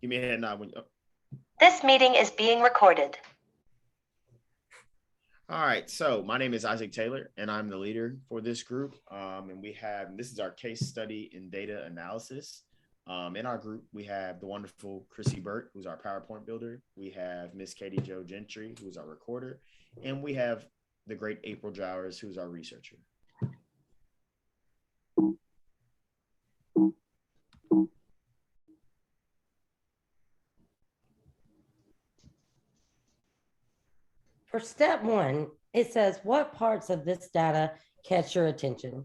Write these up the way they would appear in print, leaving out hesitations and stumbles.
give me a head nod when you. This meeting is being recorded. All right, so my name is Isaac Taylor, and I'm the leader for this group. And this is our case study in data analysis. In our group, we have the wonderful Chrissy Burke, who's our PowerPoint builder. We have Miss Katie Jo Gentry, who's our recorder. And we have the great April Jowers, who's our researcher. For step one, it says, what parts of this data catch your attention?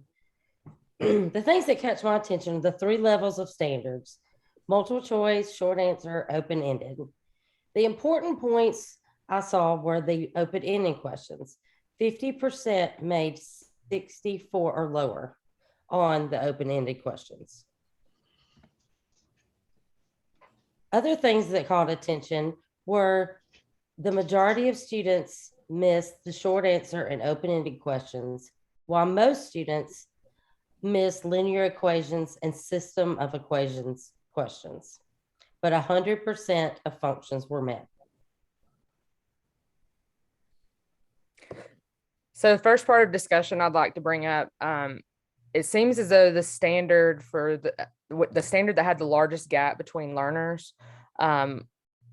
The things that catch my attention are the 3 levels of standards: multiple choice, short answer, open-ended. The important points I saw were the open-ended questions. 50% made 64 or lower on the open-ended questions. Other things that caught attention were the majority of students missed the short answer and open-ended questions, while most students missed linear equations and system of equations questions, but 100% of functions were met. So the first part of discussion I'd like to bring up, it seems as though the standard for the standard that had the largest gap between learners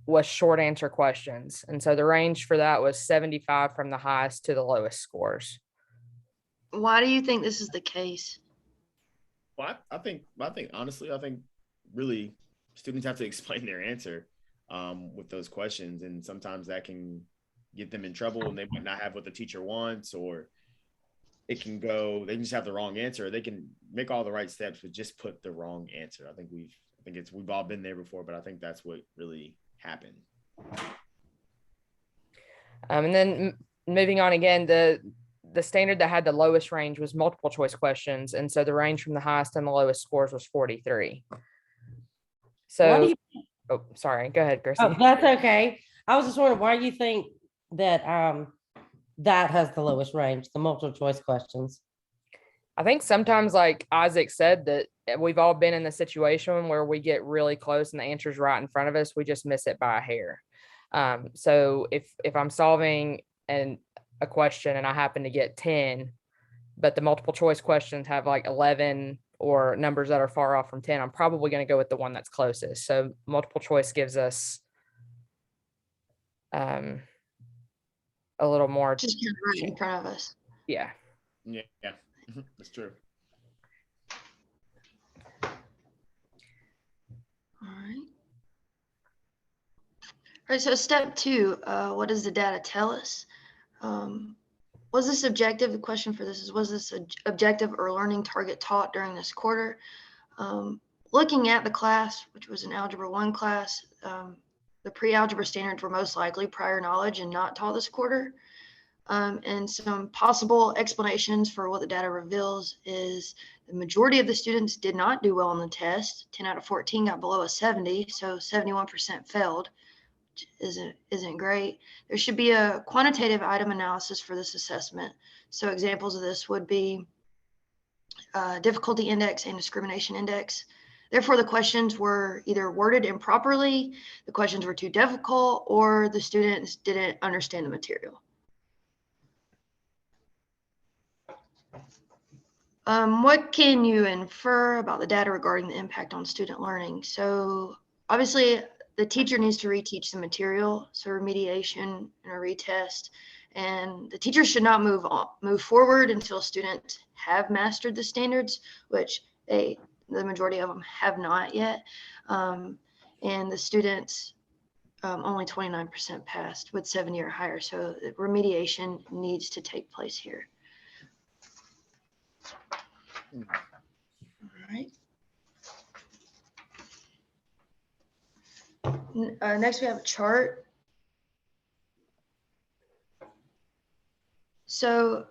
was short answer questions. And so the range for that was 75 from the highest to the lowest scores. Why do you think this is the case? Well, I think honestly, really students have to explain their answer with those questions. And sometimes that can get them in trouble and they might not have what the teacher wants, or they can just have the wrong answer. They can make all the right steps, but just put the wrong answer. I think we've all been there before, but I think that's what really happened. And then moving on again, the standard that had the lowest range was multiple choice questions. And so the range from the highest and the lowest scores was 43. So, sorry, go ahead, Chrissy. Oh, that's okay. I was just wondering why you think that that has the lowest range, the multiple choice questions. I think sometimes, like Isaac said, that we've all been in the situation where we get really close and the answer's right in front of us. We just miss it by a hair. So if I'm solving a question and I happen to get 10, but the multiple choice questions have like 11 or numbers that are far off from 10, I'm probably going to go with the one that's closest. So multiple choice gives us a little more. Just kind of right in front of us. Yeah. Yeah, that's true. All right, so step 2, what does the data tell us? Was this objective? The question for this is, was this objective or learning target taught during this quarter? Looking at the class, which was an Algebra 1 class, the pre-algebra standards were most likely prior knowledge and not taught this quarter. And some possible explanations for what the data reveals is the majority of the students did not do well on the test. 10 out of 14 got below a 70, so 71% failed, which isn't great. There should be a quantitative item analysis for this assessment. So examples of this would be difficulty index and discrimination index. Therefore, the questions were either worded improperly, the questions were too difficult, or the students didn't understand the material. What can you infer about the data regarding the impact on student learning? So obviously the teacher needs to reteach the material, so remediation and a retest, and the teacher should not move forward until students have mastered the standards, which the majority of them have not yet. And the students, only 29% passed with 70 or higher. So remediation needs to take place here. All right. Next, we have a chart. So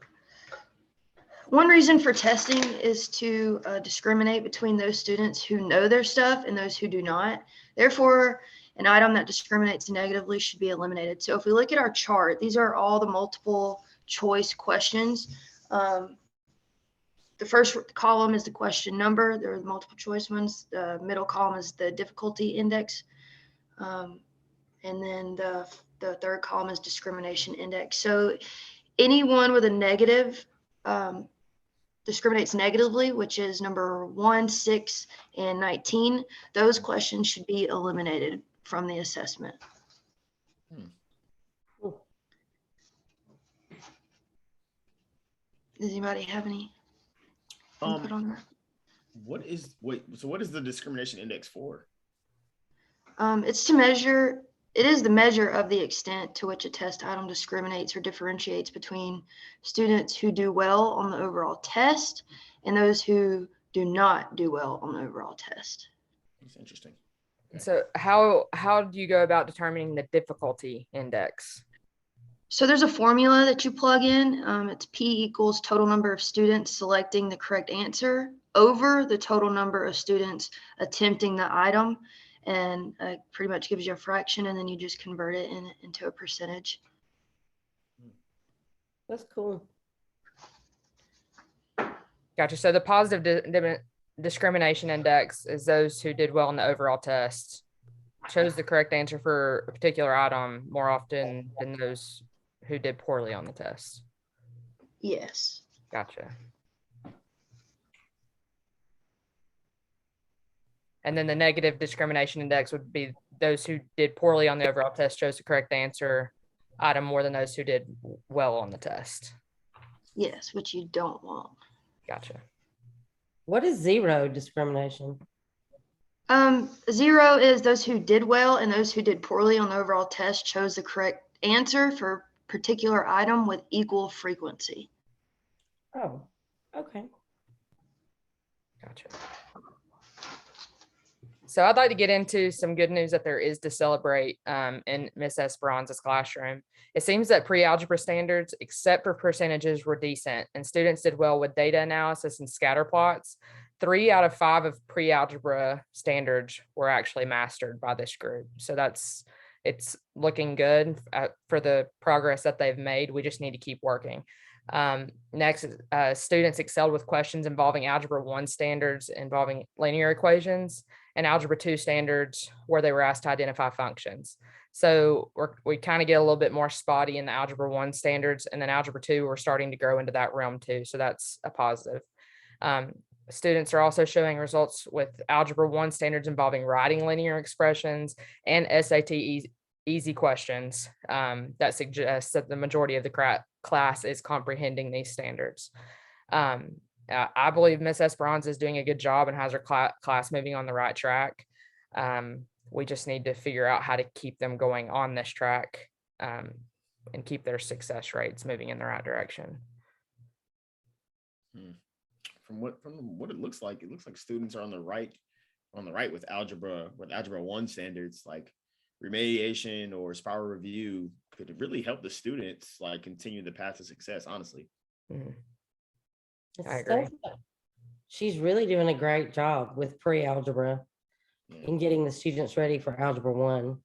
one reason for testing is to discriminate between those students who know their stuff and those who do not. Therefore, an item that discriminates negatively should be eliminated. So if we look at our chart, these are all the multiple choice questions. The first column is the question number. There are the multiple choice ones. The middle column is the difficulty index. And then the third column is discrimination index. So anyone with a negative discriminates negatively, which is number 1, 6, and 19. Those questions should be eliminated from the assessment. Does anybody have any input on that? So what is the discrimination index for? It's to measure, it is the measure of the extent to which a test item discriminates or differentiates between students who do well on the overall test and those who do not do well on the overall test. That's interesting. So how do you go about determining the difficulty index? So there's a formula that you plug in. It's P equals total number of students selecting the correct answer over the total number of students attempting the item, and pretty much gives you a fraction, and then you just convert it into a percentage. That's cool. Gotcha. So the positive discrimination index is those who did well in the overall test, chose the correct answer for a particular item more often than those who did poorly on the test. Yes. Gotcha. And then the negative discrimination index would be those who did poorly on the overall test, chose the correct answer item more than those who did well on the test. Yes, which you don't want. Gotcha. What is zero discrimination? 0 is those who did well, and those who did poorly on the overall test chose the correct answer for a particular item with equal frequency. Oh, okay. Gotcha. So I'd like to get into some good news that there is to celebrate in Miss Esperanza's classroom. It seems that pre-algebra standards, except for percentages, were decent, and students did well with data analysis and scatter plots. 3 out of 5 of pre-algebra standards were actually mastered by this group. So it's looking good for the progress that they've made. We just need to keep working. Next, students excelled with questions involving Algebra 1 standards involving linear equations, and Algebra 2 standards where they were asked to identify functions. So we kind of get a little bit more spotty in the Algebra 1 standards, and then Algebra 2, we're starting to grow into that realm too. So that's a positive. Students are also showing results with Algebra 1 standards involving writing linear expressions and SAT easy questions that suggests that the majority of the class is comprehending these standards. I believe Miss Esperanza is doing a good job and has her class moving on the right track. We just need to figure out how to keep them going on this track and keep their success rates moving in the right direction. From what it looks like students are on the right with algebra 1 standards. Like remediation or spiral review could really help the students like continue the path to success, honestly. I agree. She's really doing a great job with pre-algebra and getting the students ready for Algebra 1.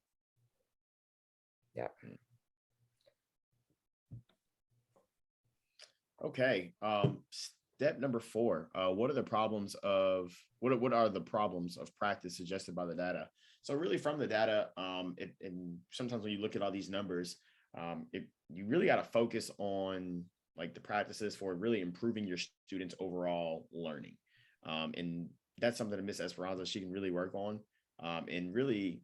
Yeah. Okay. Step number 4. What are the problems of practice suggested by the data? So really from the data, and sometimes when you look at all these numbers, you really got to focus on like the practices for really improving your students' overall learning. And that's something that Miss Esperanza, she can really work on, and really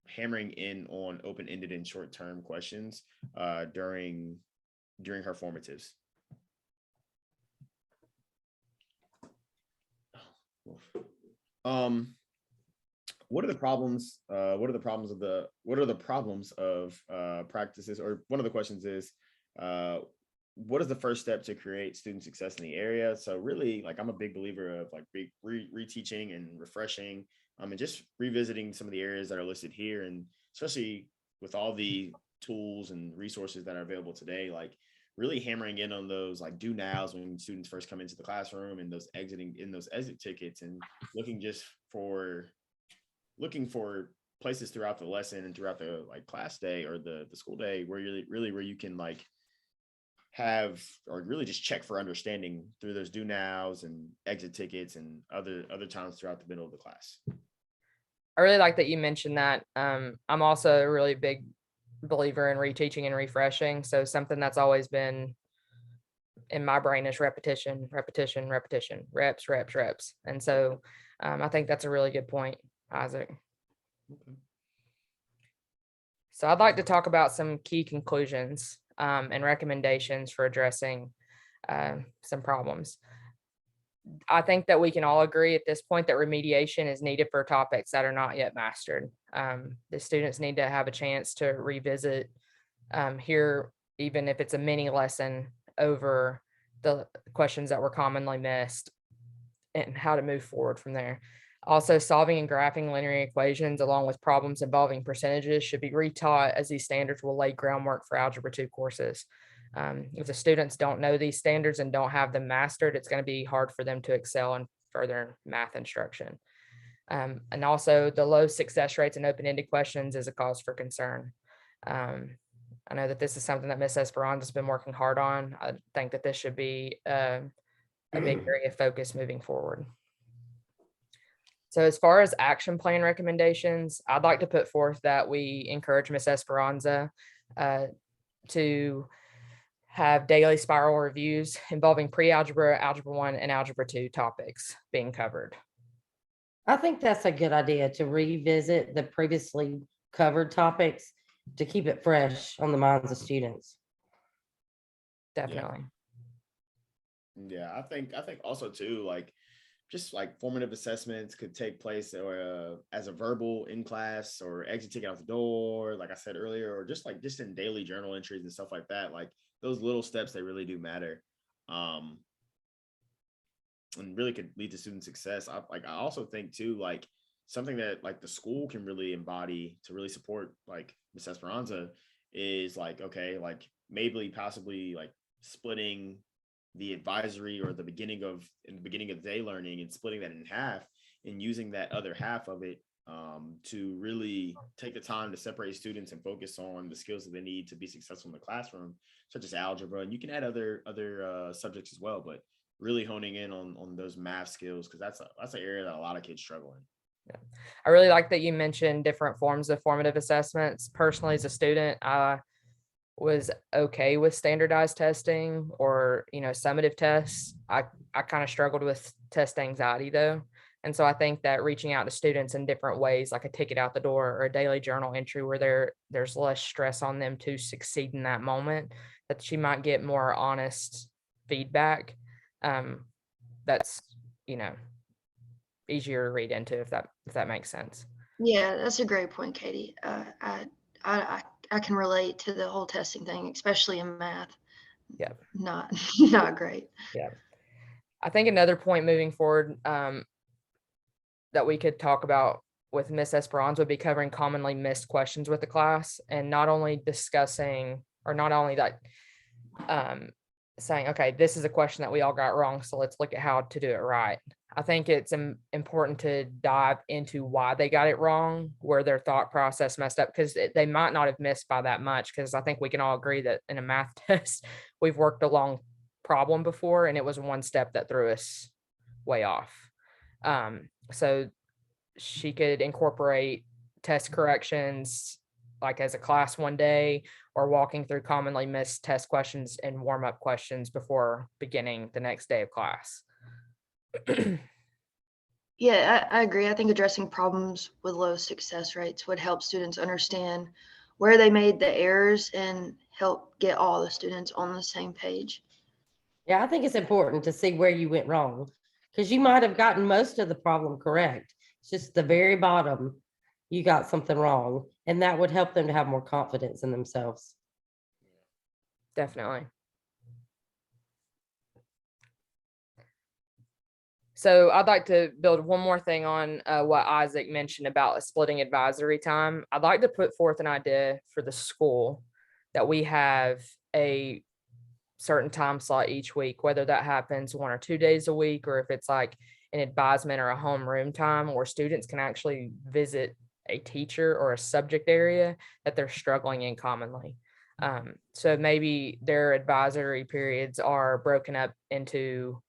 hammering in on open-ended and short-term questions during her formatives. What are the problems of practices? Or one of the questions is, what is the first step to create student success in the area? So really, like, I'm a big believer of like reteaching and refreshing, and just revisiting some of the areas that are listed here, and especially with all the tools and resources that are available today, like really hammering in on those like do nows when students first come into the classroom, and those exit tickets, and looking for places throughout the lesson and throughout the like class day or the school day where you can like have or really just check for understanding through those do nows and exit tickets and other times throughout the middle of the class. I really like that you mentioned that. I'm also a really big believer in reteaching and refreshing. So something that's always been in my brain is repetition, repetition, repetition, reps, reps, reps. And so I think that's a really good point, Isaac. Okay. So I'd like to talk about some key conclusions and recommendations for addressing some problems. I think that we can all agree at this point that remediation is needed for topics that are not yet mastered. The students need to have a chance to revisit here, even if it's a mini lesson over the questions that were commonly missed and how to move forward from there. Also, solving and graphing linear equations along with problems involving percentages should be retaught, as these standards will lay groundwork for Algebra 2 courses. If the students don't know these standards and don't have them mastered, it's going to be hard for them to excel in further math instruction. And also, the low success rates in open-ended questions is a cause for concern. I know that this is something that Ms. Esperanza has been working hard on. I think that this should be a big area of focus moving forward. So as far as action plan recommendations, I'd like to put forth that we encourage Ms. Esperanza to have daily spiral reviews involving pre-algebra, algebra 1, and algebra 2 topics being covered. I think that's a good idea to revisit the previously covered topics to keep it fresh on the minds of students. Definitely. Yeah, I think also too, like just like formative assessments could take place or as a verbal in class or exit ticket out the door, like I said earlier, or just in daily journal entries and stuff like that. Like those little steps, they really do matter. And really could lead to student success. I also think too, like something that like the school can really embody to really support like Miss Esperanza is like, okay, like maybe possibly like splitting the advisory or in the beginning of the day learning and splitting that in half and using that other half of it to really take the time to separate students and focus on the skills that they need to be successful in the classroom, such as algebra. And you can add other subjects as well, but really honing in on those math skills, because that's an area that a lot of kids struggle in. Yeah. I really like that you mentioned different forms of formative assessments. Personally, as a student, I was okay with standardized testing or, summative tests. I kind of struggled with test anxiety though. And so I think that reaching out to students in different ways, like a ticket out the door or a daily journal entry where there's less stress on them to succeed in that moment, that she might get more honest feedback. That's, easier to read into if that makes sense. Yeah, that's a great point, Katie. I can relate to the whole testing thing, especially in math. Yeah. Not great. Yeah. I think another point moving forward that we could talk about with Miss Esperanza would be covering commonly missed questions with the class, and not only discussing or not only that saying, okay, this is a question that we all got wrong, so let's look at how to do it right. I think it's important to dive into why they got it wrong, where their thought process messed up, because they might not have missed by that much, because I think we can all agree that in a math test, we've worked a long problem before, and it was one step that threw us way off. So she could incorporate test corrections like as a class one day, or walking through commonly missed test questions and warm-up questions before beginning the next day of class. Yeah, I agree. I think addressing problems with low success rates would help students understand where they made the errors and help get all the students on the same page. Yeah, I think it's important to see where you went wrong, because you might have gotten most of the problem correct. It's just the very bottom, you got something wrong, and that would help them to have more confidence in themselves. Definitely. So I'd like to build one more thing on what Isaac mentioned about splitting advisory time. I'd like to put forth an idea for the school that we have a certain time slot each week, whether that happens 1 or 2 days a week, or if it's like an advisement or a homeroom time where students can actually visit a teacher or a subject area that they're struggling in commonly. So maybe their advisory periods are broken up into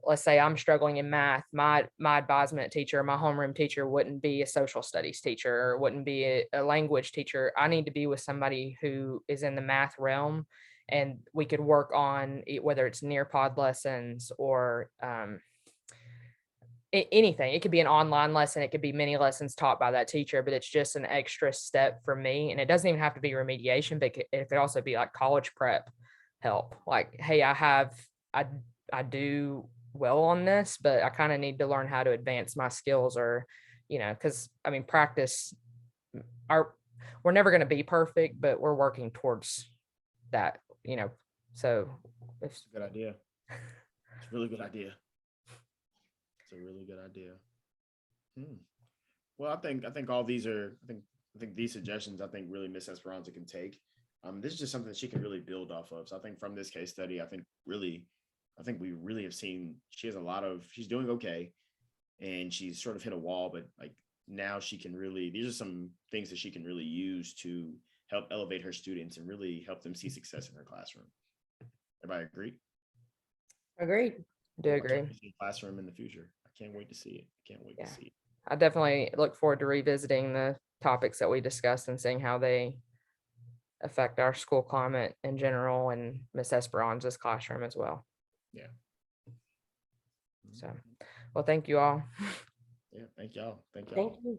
let's say I'm struggling in math, my advisement teacher, my homeroom teacher wouldn't be a social studies teacher or wouldn't be a language teacher. I need to be with somebody who is in the math realm, and we could work on whether it's Nearpod lessons or anything. It could be an online lesson, it could be mini lessons taught by that teacher, but it's just an extra step for me. And it doesn't even have to be remediation, but it could also be like college prep help. Like, hey, I do well on this, but I kind of need to learn how to advance my skills, or, because I mean, practice, we're never going to be perfect, but we're working towards that, so It's a good idea. It's a really good idea. It's a really good idea. Well, I think all these are, I think these suggestions, really Miss Esperanza can take. This is just something that she can really build off of. So I think from this case study, I think we really have seen she's doing okay, and she's sort of hit a wall, but like now she can really, these are some things that she can really use to help elevate her students and really help them see success in her classroom. Everybody agree? Agreed. Do agree. Classroom in the future. I can't wait to see it. Can't wait to see it. I definitely look forward to revisiting the topics that we discussed and seeing how they affect our school climate in general and Miss Esperanza's classroom as well. Yeah. So, well, thank you all. Yeah, thank y'all. Thank you.